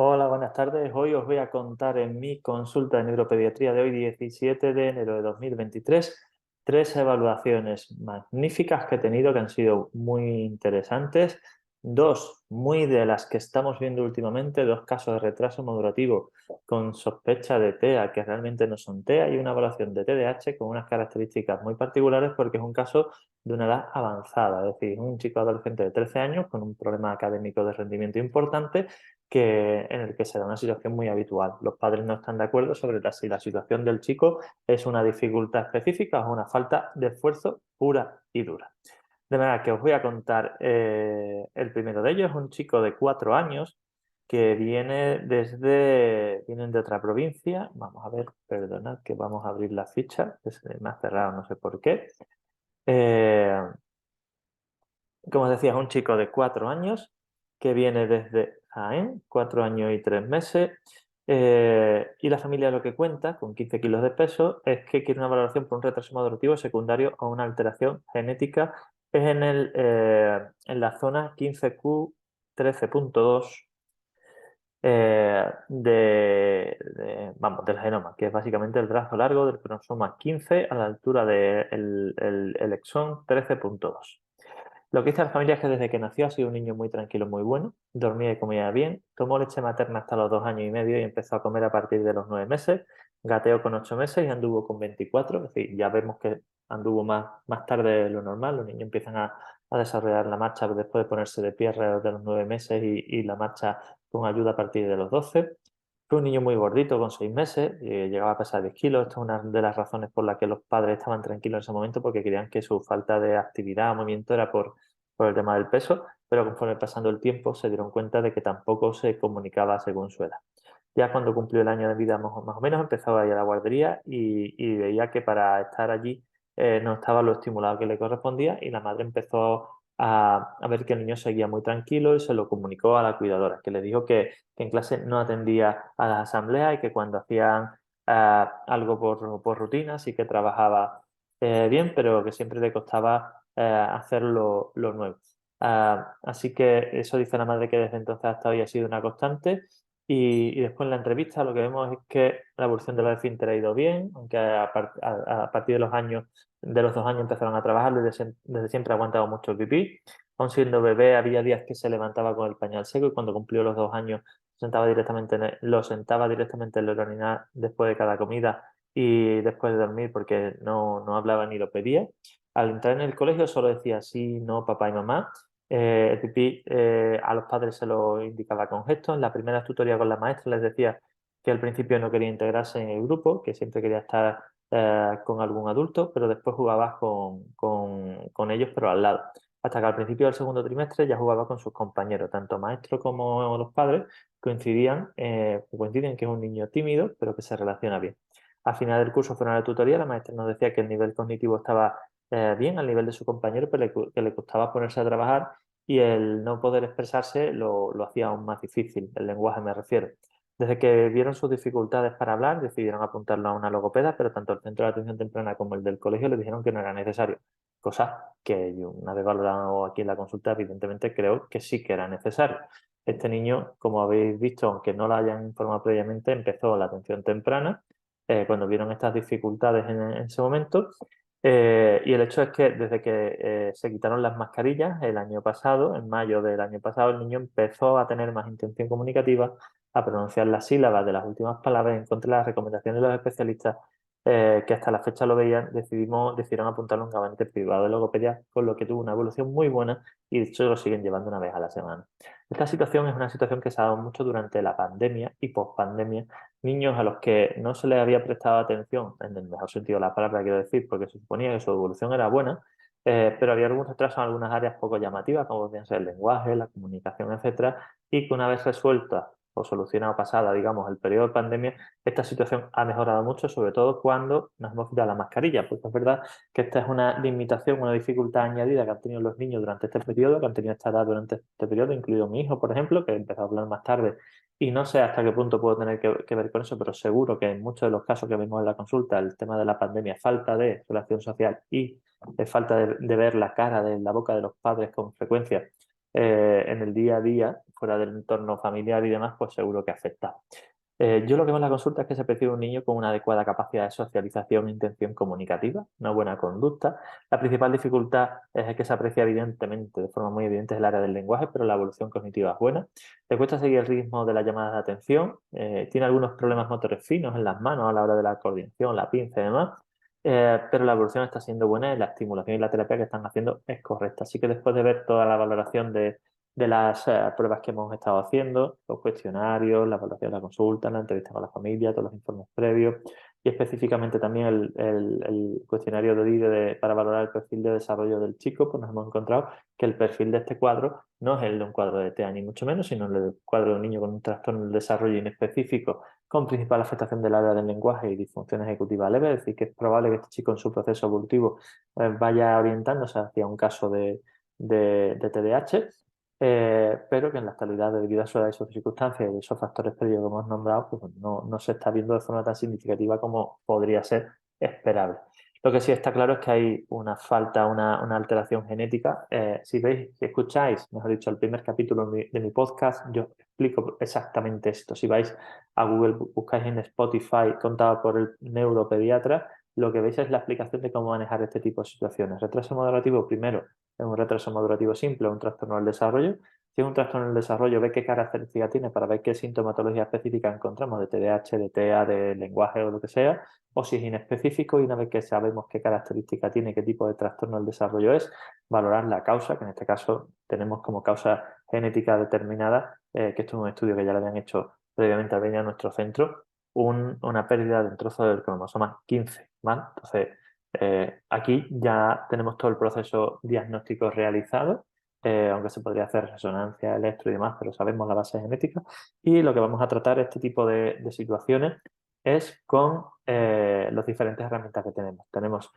Hola, buenas tardes. Hoy os voy a contar en mi consulta de neuropediatría de hoy, 17 de enero de 2023, tres evaluaciones magníficas que he tenido que han sido muy interesantes. Dos muy de las que estamos viendo últimamente, dos casos de retraso madurativo con sospecha de TEA que realmente no son TEA y una evaluación de TDAH con unas características muy particulares porque es un caso de una edad avanzada, es decir, un chico adolescente de 13 años con un problema académico de rendimiento importante en el que se da una situación muy habitual. Los padres no están de acuerdo sobre si la situación del chico es una dificultad específica o una falta de esfuerzo pura y dura. De manera que os voy a contar el primero de ellos, un chico de 4 años que vienen de otra provincia. Vamos a ver, perdonad que vamos a abrir la ficha, que se me ha cerrado, no sé por qué. Eh, Como os decía, es un chico de 4 años que viene desde Jaén, 4 años y 3 meses, y la familia lo que cuenta, con 15 kilos de peso, es que quiere una valoración por un retraso madurativo secundario a una alteración genética en la zona 15q13.2 del genoma, que es básicamente el brazo largo del cromosoma 15 a la altura del exón 13.2. Lo que dice la familia es que desde que nació ha sido un niño muy tranquilo, muy bueno, dormía y comía bien, tomó leche materna hasta los 2 años y medio y empezó a comer a partir de los 9 meses, gateó con 8 meses y anduvo con 24, es decir, ya vemos que anduvo más tarde de lo normal, los niños empiezan a desarrollar la marcha después de ponerse de pie alrededor de los 9 meses y la marcha con ayuda a partir de los 12. Fue un niño muy gordito con 6 meses, llegaba a pesar 10 kilos. Esta es una de las razones por las que los padres estaban tranquilos en ese momento porque creían que su falta de actividad o movimiento era por el tema del peso, pero conforme pasando el tiempo se dieron cuenta de que tampoco se comunicaba según su edad. Ya cuando cumplió el año de vida más o menos empezaba a ir a la guardería y veía que para estar allí no estaba lo estimulado que le correspondía y la madre empezó a ver que el niño seguía muy tranquilo y se lo comunicó a la cuidadora, que le dijo que en clase no atendía a las asambleas y que cuando hacían algo por rutina sí que trabajaba bien, pero que siempre le costaba hacer lo nuevo. Así que eso dice la madre que desde entonces hasta hoy ha sido una constante y después en la entrevista lo que vemos es que la evolución de los esfínteres ha ido bien, aunque a partir de los 2 años empezaron a trabajar, desde siempre ha aguantado mucho el pipí. Aun siendo bebé había días que se levantaba con el pañal seco y cuando cumplió los 2 años lo sentaba directamente en el orinar después de cada comida y después de dormir porque no hablaba ni lo pedía. Al entrar en el colegio solo decía sí, no, papá y mamá. El pipí a los padres se lo indicaba con gestos. En la primera tutoría con la maestra les decía que al principio no quería integrarse en el grupo, que siempre quería estar con algún adulto, pero después jugaba con ellos, pero al lado. Hasta que al principio del segundo trimestre ya jugaba con sus compañeros, tanto maestros como los padres coinciden que es un niño tímido, pero que se relaciona bien. Al final del curso fueron a la tutoría, la maestra nos decía que el nivel cognitivo estaba bien al nivel de su compañero, pero que le costaba ponerse a trabajar y el no poder expresarse lo hacía aún más difícil, el lenguaje me refiero. Desde que vieron sus dificultades para hablar, decidieron apuntarlo a una logopeda, pero tanto el centro de atención temprana como el del colegio le dijeron que no era necesario, cosa que yo, una vez valorado aquí en la consulta, evidentemente creo que sí que era necesario. Este niño, como habéis visto, aunque no lo hayan informado previamente, empezó la atención temprana cuando vieron estas dificultades en ese momento. Y el hecho es que desde que se quitaron las mascarillas el año pasado, en mayo del año pasado, el niño empezó a tener más intención comunicativa, a pronunciar las sílabas de las últimas palabras en contra de las recomendaciones de los especialistas que hasta la fecha lo veían, decidieron apuntarlo a un gabinete privado de logopedia, con lo que tuvo una evolución muy buena y de hecho lo siguen llevando una vez a la semana. Esta situación es una situación que se ha dado mucho durante la pandemia y pospandemia. Niños a los que no se les había prestado atención, en el mejor sentido de la palabra quiero decir, porque se suponía que su evolución era buena, pero había algún retraso en algunas áreas poco llamativas, como podían ser el lenguaje, la comunicación, etcétera, y que una vez resuelta o solucionada o pasada, digamos, el periodo de pandemia, esta situación ha mejorado mucho, sobre todo cuando nos hemos quitado la mascarilla, porque es verdad que esta es una limitación, una dificultad añadida que han tenido los niños durante este periodo, que han tenido esta edad durante este periodo, incluido mi hijo, por ejemplo, que empezó a hablar más tarde y no sé hasta qué punto puedo tener que ver con eso, pero seguro que en muchos de los casos que vemos en la consulta, el tema de la pandemia, falta de relación social y falta de ver la cara de la boca de los padres con frecuencia, en el día a día, fuera del entorno familiar y demás, pues seguro que afecta. Yo lo que veo en la consulta es que se percibe un niño con una adecuada capacidad de socialización e intención comunicativa, una buena conducta. La principal dificultad es que se aprecia evidentemente, de forma muy evidente, el área del lenguaje, pero la evolución cognitiva es buena. Le cuesta seguir el ritmo de las llamadas de atención, tiene algunos problemas motores finos en las manos a la hora de la coordinación, la pinza y demás, pero la evolución está siendo buena y la estimulación y la terapia que están haciendo es correcta. Así que después de ver toda la valoración de las pruebas que hemos estado haciendo, los cuestionarios, la evaluación de la consulta, la entrevista con la familia, todos los informes previos y específicamente también el cuestionario de ODIDE para valorar el perfil de desarrollo del chico, pues nos hemos encontrado que el perfil de este cuadro no es el de un cuadro de TEA ni mucho menos, sino el del cuadro de un niño con un trastorno del desarrollo inespecífico con principal afectación del área del lenguaje y disfunción ejecutiva leve, es decir, que es probable que este chico en su proceso evolutivo vaya orientándose hacia un caso de TDAH, pero que en la actualidad, debido a su edad y sus circunstancias y esos factores previos que hemos nombrado, pues no se está viendo de forma tan significativa como podría ser esperable. Lo que sí está claro es que hay una falta, una alteración genética. Si veis, si escucháis, mejor dicho, el primer capítulo de mi podcast, yo explico exactamente esto. Si vais a Google, buscáis en Spotify contado por el neuropediatra, lo que veis es la explicación de cómo manejar este tipo de situaciones. Retraso moderativo, primero, es un retraso madurativo simple o un trastorno del desarrollo. Si es un trastorno del desarrollo, ve qué características tiene para ver qué sintomatología específica encontramos de TDAH, de TEA, de lenguaje o lo que sea, o si es inespecífico y una vez que sabemos qué característica tiene, qué tipo de trastorno del desarrollo es, valorar la causa, que en este caso tenemos como causa genética determinada, que esto es un estudio que ya lo habían hecho previamente al venir a nuestro centro, una pérdida de un trozo del cromosoma 15, ¿vale? Entonces, aquí ya tenemos todo el proceso diagnóstico realizado, aunque se podría hacer resonancia, electro y demás, pero sabemos la base genética. Y lo que vamos a tratar este tipo de situaciones es con las diferentes herramientas que tenemos. Tenemos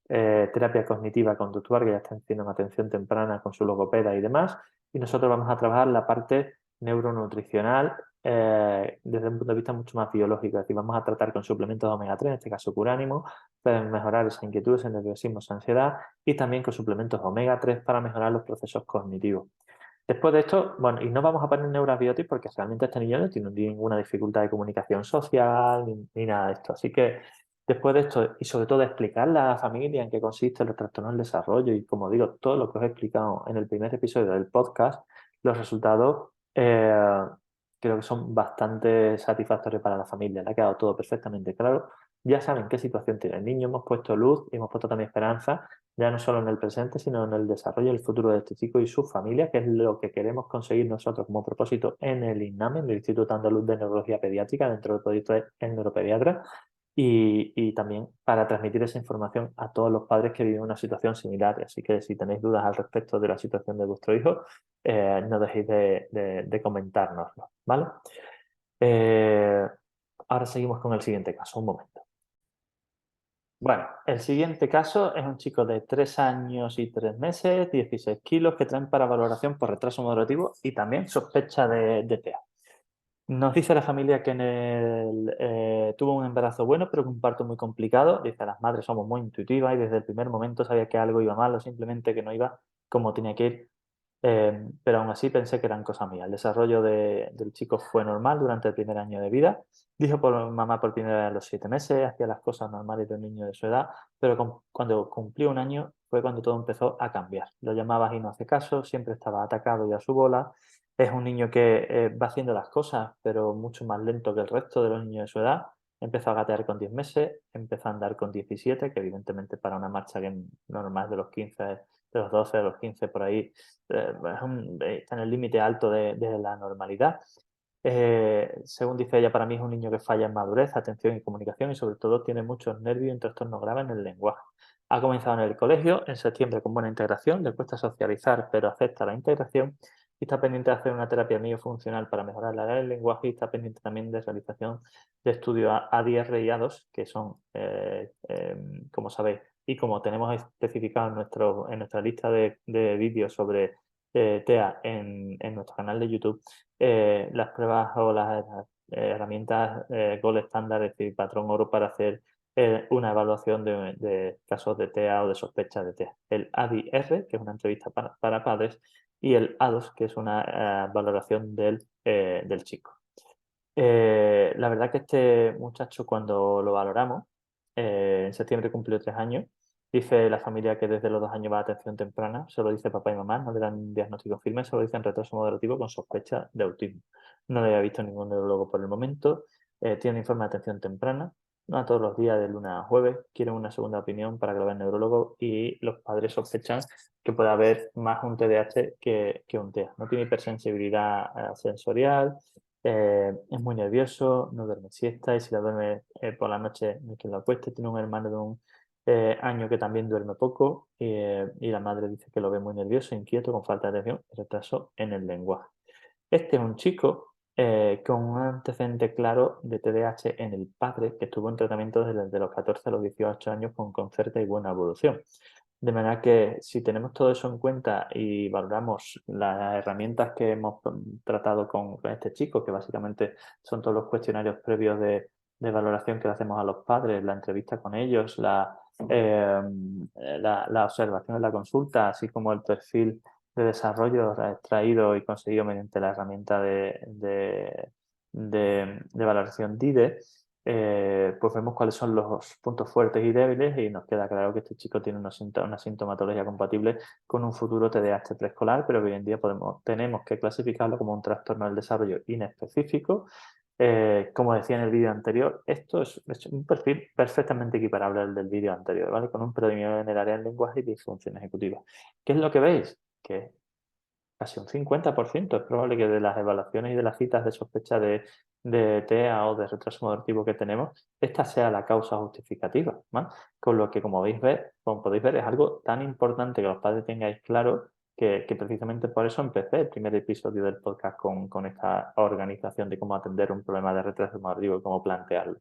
terapia cognitiva conductual, que ya está haciendo una atención temprana con su logopeda y demás, y nosotros vamos a trabajar la parte neuronutricional desde un punto de vista mucho más biológico, es decir, vamos a tratar con suplementos de omega 3, en este caso curánimo, pueden mejorar esa inquietud, ese nerviosismo, esa ansiedad, y también con suplementos omega 3 para mejorar los procesos cognitivos. Después de esto, bueno, y no vamos a poner neurabiotics porque realmente este niño no tiene ninguna dificultad de comunicación social ni nada de esto. Así que después de esto, y sobre todo explicarle a la familia en qué consiste los trastornos del desarrollo y como digo, todo lo que os he explicado en el primer episodio del podcast, los resultados creo que son bastante satisfactorios para la familia. Le ha quedado todo perfectamente claro. Ya saben qué situación tiene el niño, hemos puesto luz y hemos puesto también esperanza ya no solo en el presente, sino en el desarrollo y el futuro de este chico y su familia, que es lo que queremos conseguir nosotros como propósito en el INAME, en el Instituto Andaluz de Neurología Pediátrica, dentro del proyecto de el neuropediatra, y también para transmitir esa información a todos los padres que viven una situación similar. Así que si tenéis dudas al respecto de la situación de vuestro hijo, no dejéis de comentárnoslo, ¿vale? Ahora seguimos con el siguiente caso, un momento. Bueno, el siguiente caso es un chico de 3 años y 3 meses, 16 kilos, que traen para valoración por retraso moderativo y también sospecha de TEA. Nos dice la familia que tuvo un embarazo bueno, pero con un parto muy complicado. Dice, las madres somos muy intuitivas y desde el primer momento sabía que algo iba mal o simplemente que no iba como tenía que ir. Pero aún así pensé que eran cosas mías. El desarrollo del chico fue normal durante el primer año de vida. Dijo por mamá por primera vez a los 7 meses, hacía las cosas normales de un niño de su edad, pero cuando cumplió un año fue cuando todo empezó a cambiar. Lo llamabas y no hace caso, siempre estaba atacado y a su bola. Es un niño que va haciendo las cosas, pero mucho más lento que el resto de los niños de su edad. Empezó a gatear con 10 meses, empezó a andar con 17, que evidentemente para una marcha que normal de los 15, de los 12, de los 15 por ahí, está en el límite alto de la normalidad. Según dice ella, para mí es un niño que falla en madurez, atención y comunicación y sobre todo tiene muchos nervios y un trastorno grave en el lenguaje. Ha comenzado en el colegio en septiembre con buena integración, le cuesta socializar pero acepta la integración y está pendiente de hacer una terapia miofuncional para mejorar la área del lenguaje y está pendiente también de realización de estudios ADR y A2, que son, como sabéis, y como tenemos especificado en nuestra lista de vídeos sobre TEA en nuestro canal de YouTube, las pruebas o las herramientas Gold Standard, es decir, patrón oro para hacer una evaluación de casos de TEA o de sospecha de TEA. El ADI-R, que es una entrevista para padres, y el A2, que es una valoración del chico. La verdad que este muchacho, cuando lo valoramos, en septiembre cumplió 3 años. Dice la familia que desde los 2 años va a atención temprana, solo dice papá y mamá, no le dan un diagnóstico firme, solo dicen retraso moderativo con sospecha de autismo. No le había visto ningún neurólogo por el momento, tiene informe de atención temprana, no a todos los días de lunes a jueves, quieren una segunda opinión para que lo vea el neurólogo y los padres sospechan que puede haber más un TDAH que un TEA. No tiene hipersensibilidad sensorial, es muy nervioso, no duerme siesta y si la duerme por la noche no hay quien lo acueste. Tiene un hermano de un año que también duerme poco y la madre dice que lo ve muy nervioso, inquieto, con falta de atención y retraso en el lenguaje. Este es un chico con un antecedente claro de TDAH en el padre que estuvo en tratamiento desde los 14 a los 18 años con concerta y buena evolución. De manera que si tenemos todo eso en cuenta y valoramos las herramientas que hemos tratado con este chico, que básicamente son todos los cuestionarios previos de valoración que le hacemos a los padres, la entrevista con ellos, la observación en la consulta, así como el perfil de desarrollo extraído y conseguido mediante la herramienta de valoración DIDE, pues vemos cuáles son los puntos fuertes y débiles y nos queda claro que este chico tiene una sintomatología compatible con un futuro TDAH preescolar, pero hoy en día tenemos que clasificarlo como un trastorno del desarrollo inespecífico. Como decía en el vídeo anterior, esto es un perfil perfectamente equiparable al del vídeo anterior, ¿vale? Con un predominio en el área del lenguaje y disfunción ejecutiva. ¿Qué es lo que veis? Que casi un 50% es probable que de las evaluaciones y de las citas de sospecha de TEA o de retraso moderativo que tenemos, esta sea la causa justificativa, ¿vale? Con lo que, como podéis ver, es algo tan importante que los padres tengáis claro que precisamente por eso empecé el primer episodio del podcast con esta organización de cómo atender un problema de retraso moderativo y cómo plantearlo.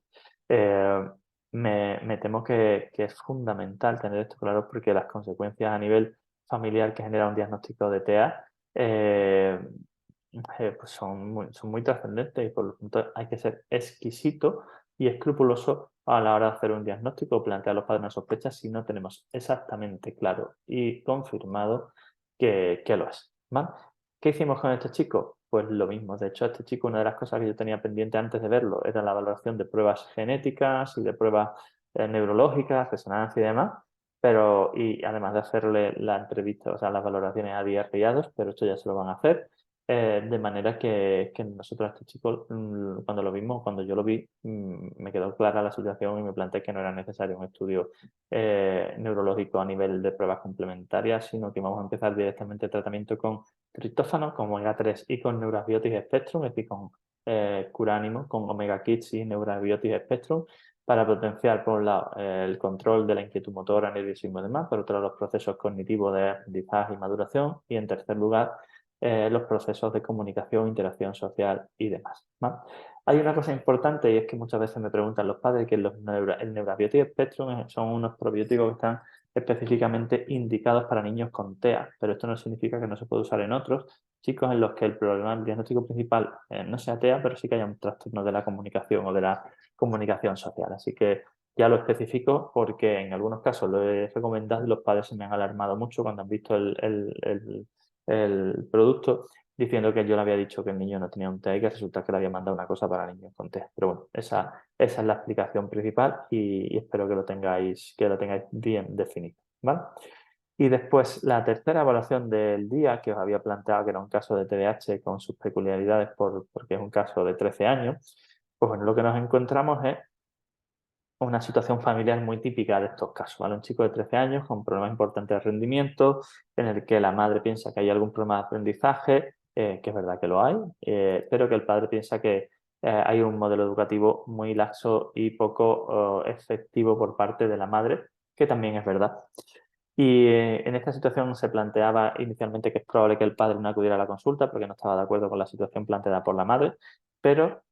Eh, me temo que es fundamental tener esto claro porque las consecuencias a nivel familiar que genera un diagnóstico de TEA eh, pues son muy trascendentes y por lo tanto hay que ser exquisito y escrupuloso a la hora de hacer un diagnóstico o plantear a los padres una sospecha si no tenemos exactamente claro y confirmado que lo es. ¿Vale? ¿Qué hicimos con este chico? Pues lo mismo. De hecho, este chico, una de las cosas que yo tenía pendiente antes de verlo era la valoración de pruebas genéticas y de pruebas neurológicas, resonancia y demás y además de hacerle la entrevista, o sea, las valoraciones a días guiados, pero esto ya se lo van a hacer. De manera que nosotros a este chico, cuando lo vimos, cuando yo lo vi, me quedó clara la situación y me planteé que no era necesario un estudio neurológico a nivel de pruebas complementarias, sino que vamos a empezar directamente el tratamiento con triptófano, con omega-3 y con Neurabiotics Spectrum, es decir, con Curánimo, con Omega Kids y Neurabiotics Spectrum, para potenciar, por un lado, el control de la inquietud motora, nerviosismo y demás, por otro lado, los procesos cognitivos de aprendizaje y maduración, y en tercer lugar, los procesos de comunicación, interacción social y demás, ¿vale? Hay una cosa importante y es que muchas veces me preguntan los padres que el Neurabiotic Spectrum son unos probióticos que están específicamente indicados para niños con TEA, pero esto no significa que no se pueda usar en otros chicos en los que el problema, el diagnóstico principal no sea TEA, pero sí que haya un trastorno de la comunicación o de la comunicación social. Así que ya lo especifico porque en algunos casos lo he recomendado y los padres se me han alarmado mucho cuando han visto el producto diciendo que yo le había dicho que el niño no tenía un TEA y que resulta que le había mandado una cosa para niños con TEA. Pero bueno, esa es la explicación principal y espero que lo tengáis bien definido, ¿vale? Y después, la tercera evaluación del día, que os había planteado que era un caso de TDAH con sus peculiaridades porque es un caso de 13 años, pues bueno, lo que nos encontramos es una situación familiar muy típica de estos casos, ¿vale? Un chico de 13 años con problemas importantes de rendimiento, en el que la madre piensa que hay algún problema de aprendizaje, que es verdad que lo hay, pero que el padre piensa que hay un modelo educativo muy laxo y poco efectivo por parte de la madre, que también es verdad. Y en esta situación se planteaba inicialmente que es probable que el padre no acudiera a la consulta porque no estaba de acuerdo con la situación planteada por la madre, pero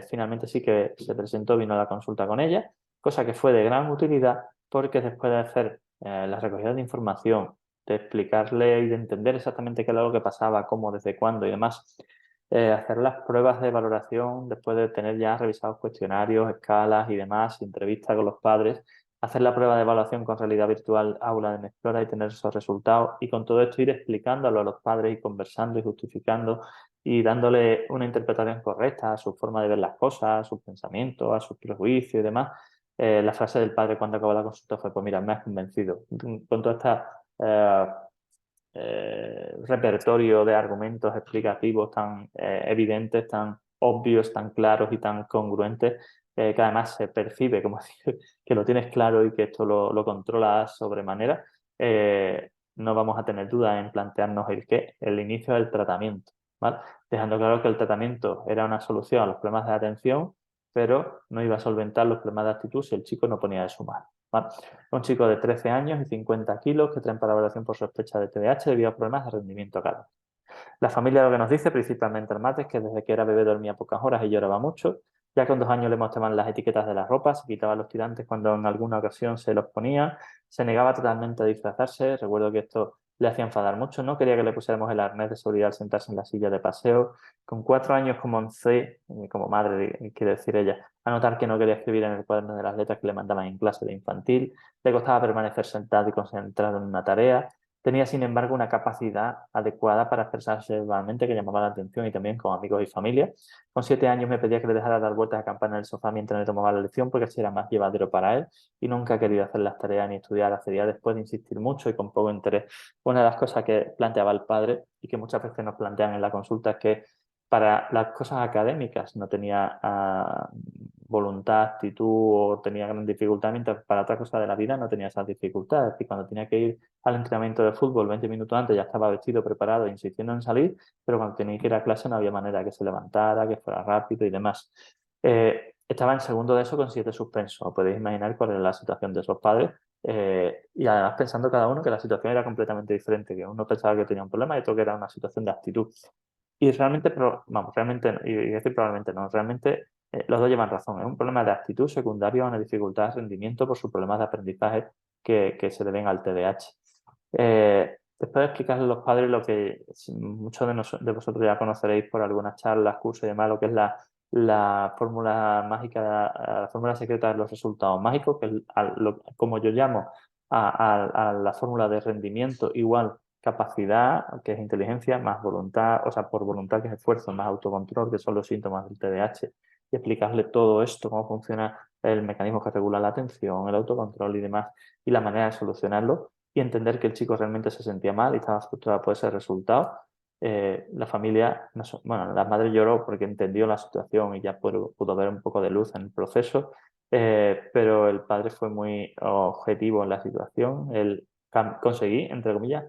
finalmente sí que se presentó, vino a la consulta con ella, cosa que fue de gran utilidad porque después de hacer la recogida de información, de explicarle y de entender exactamente qué era lo que pasaba, cómo, desde cuándo y demás, hacer las pruebas de valoración después de tener ya revisados cuestionarios, escalas y demás, entrevistas con los padres, hacer la prueba de evaluación con realidad virtual aula en Explora y tener esos resultados y con todo esto ir explicándolo a los padres y conversando y justificando y dándole una interpretación correcta a su forma de ver las cosas, a sus pensamientos, a sus prejuicios y demás. La frase del padre cuando acabó la consulta fue, pues mira, me has convencido. Con toda esta repertorio de argumentos explicativos tan evidentes, tan obvios, tan claros y tan congruentes, que además se percibe como que lo tienes claro y que esto lo controlas sobremanera, no vamos a tener duda en plantearnos el qué, el inicio del tratamiento, ¿vale? Dejando claro que el tratamiento era una solución a los problemas de atención, pero no iba a solventar los problemas de actitud si el chico no ponía de su mano, ¿vale? Un chico de 13 años y 50 kilos que traen para evaluación por sospecha de TDAH debido a problemas de rendimiento académico. La familia lo que nos dice, principalmente el mate, es que desde que era bebé dormía pocas horas y lloraba mucho. Ya con 2 años le mostraban las etiquetas de las ropas, se quitaba los tirantes cuando en alguna ocasión se los ponía, se negaba totalmente a disfrazarse. Recuerdo que esto le hacía enfadar mucho, no quería que le pusiéramos el arnés de seguridad al sentarse en la silla de paseo. Con 4 años comencé, como madre, quiere decir ella, a notar que no quería escribir en el cuaderno de las letras que le mandaban en clase de infantil. Le costaba permanecer sentado y concentrado en una tarea. Tenía, sin embargo, una capacidad adecuada para expresarse verbalmente que llamaba la atención y también con amigos y familia. Con 7 años me pedía que le dejara dar vueltas a campana en el sofá mientras le tomaba la lección porque así era más llevadero para él y nunca ha querido hacer las tareas ni estudiar. Hacía después de insistir mucho y con poco interés. Una de las cosas que planteaba el padre y que muchas veces nos plantean en la consulta es que para las cosas académicas no tenía voluntad, actitud o tenía gran dificultad, mientras para otra cosa de la vida no tenía esas dificultades. Es decir, cuando tenía que ir al entrenamiento de fútbol 20 minutos antes ya estaba vestido, preparado, insistiendo en salir, pero cuando tenía que ir a clase no había manera que se levantara, que fuera rápido y demás. Estaba en segundo de eso con 7 suspensos. Podéis imaginar cuál era la situación de esos padres. Y además pensando cada uno que la situación era completamente diferente, que uno pensaba que tenía un problema y otro que era una situación de actitud. Y realmente, vamos, realmente, y decir probablemente no, realmente los dos llevan razón. Es un problema de actitud secundario a una dificultad de rendimiento por sus problemas de aprendizaje que se deben al TDAH. Después de explicarle a los padres lo que muchos de vosotros ya conoceréis por algunas charlas, cursos y demás, lo que es la fórmula mágica, la fórmula secreta de los resultados mágicos, que es como yo llamo a la fórmula de rendimiento igual capacidad, que es inteligencia, más voluntad, o sea, por voluntad que es esfuerzo, más autocontrol, que son los síntomas del TDAH, y explicarle todo esto, cómo funciona el mecanismo que regula la atención, el autocontrol y demás, y la manera de solucionarlo, y entender que el chico realmente se sentía mal y estaba frustrado por ese resultado. La familia, bueno, la madre lloró porque entendió la situación y ya pudo ver un poco de luz en el proceso, pero el padre fue muy objetivo en la situación. Él conseguí, entre comillas,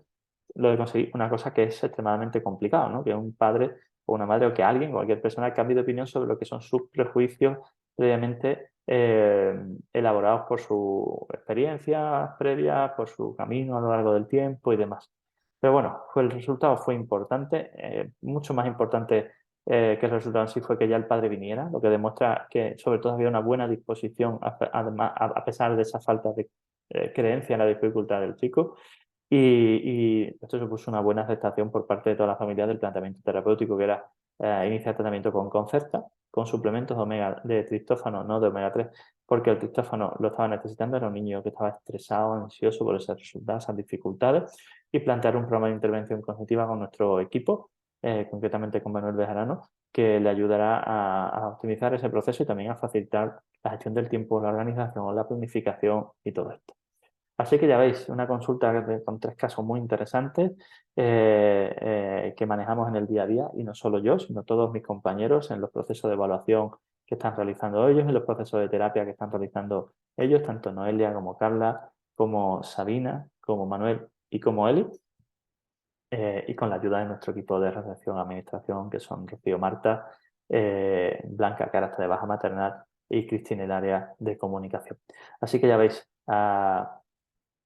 lo de conseguir una cosa que es extremadamente complicado, ¿no? Que un padre o una madre o que alguien, cualquier persona cambie de opinión sobre lo que son sus prejuicios previamente elaborados por su experiencia previa, por su camino a lo largo del tiempo y demás. Pero bueno, el resultado fue importante, mucho más importante que el resultado en sí fue que ya el padre viniera, lo que demuestra que sobre todo había una buena disposición a pesar de esa falta de creencia en la dificultad del chico. Y esto supuso una buena aceptación por parte de toda la familia del planteamiento terapéutico, que era iniciar tratamiento con Concerta, con suplementos de triptófano, no de omega 3, porque el triptófano lo estaba necesitando, era un niño que estaba estresado, ansioso por esos resultados, esas dificultades, y plantear un programa de intervención cognitiva con nuestro equipo, concretamente con Manuel Bejarano, que le ayudará a optimizar ese proceso y también a facilitar la gestión del tiempo, la organización, la planificación y todo esto. Así que ya veis, una consulta con 3 casos muy interesantes que manejamos en el día a día y no solo yo, sino todos mis compañeros en los procesos de evaluación que están realizando ellos, en los procesos de terapia que están realizando ellos, tanto Noelia como Carla, como Sabina, como Manuel y como Eli, y con la ayuda de nuestro equipo de redacción, administración, que son Rocío Marta, Blanca, carácter de baja maternal y Cristina, el área de comunicación. Así que ya veis,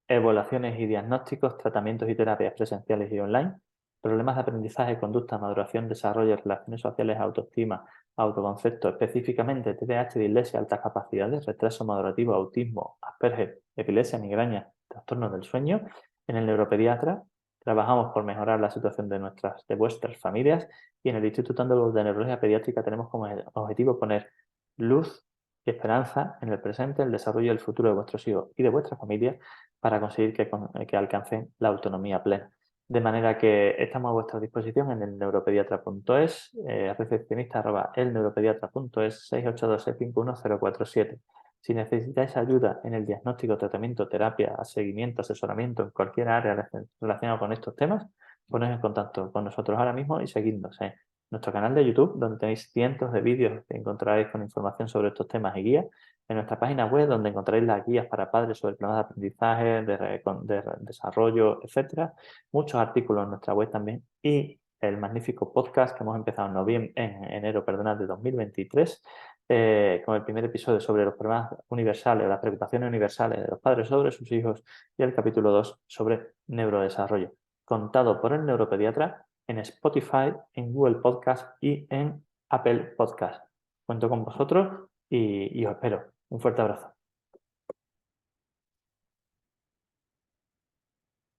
evaluaciones y diagnósticos, tratamientos y terapias presenciales y online, problemas de aprendizaje, conducta, maduración, desarrollo, relaciones sociales, autoestima, autoconcepto, específicamente TDAH, dislexia, altas capacidades, retraso madurativo, autismo, Asperger, epilepsia, migraña, trastornos del sueño, en el neuropediatra, Trabajamos por mejorar la situación de vuestras familias y en el Instituto Andaluz de Neurología Pediátrica tenemos como objetivo poner luz y esperanza en el presente, el desarrollo y el futuro de vuestros hijos y de vuestra familia para conseguir que alcancen la autonomía plena. De manera que estamos a vuestra disposición en el neuropediatra.es, recepcionista@elneuropediatra.es, 682-651-047. Si necesitáis ayuda en el diagnóstico, tratamiento, terapia, seguimiento, asesoramiento en cualquier área relacionada con estos temas, poneos en contacto con nosotros ahora mismo y seguidnos en nuestro canal de YouTube, donde tenéis cientos de vídeos que encontraréis con información sobre estos temas y guías, en nuestra página web, donde encontraréis las guías para padres sobre problemas de aprendizaje, de desarrollo, etcétera, muchos artículos en nuestra web también y el magnífico podcast que hemos empezado en enero, perdonad, de 2023, con el primer episodio sobre los problemas universales, las preocupaciones universales de los padres sobre sus hijos y el capítulo 2 sobre neurodesarrollo, contado por el neuropediatra en Spotify, en Google Podcast y en Apple Podcast. Cuento con vosotros y os espero. Un fuerte abrazo.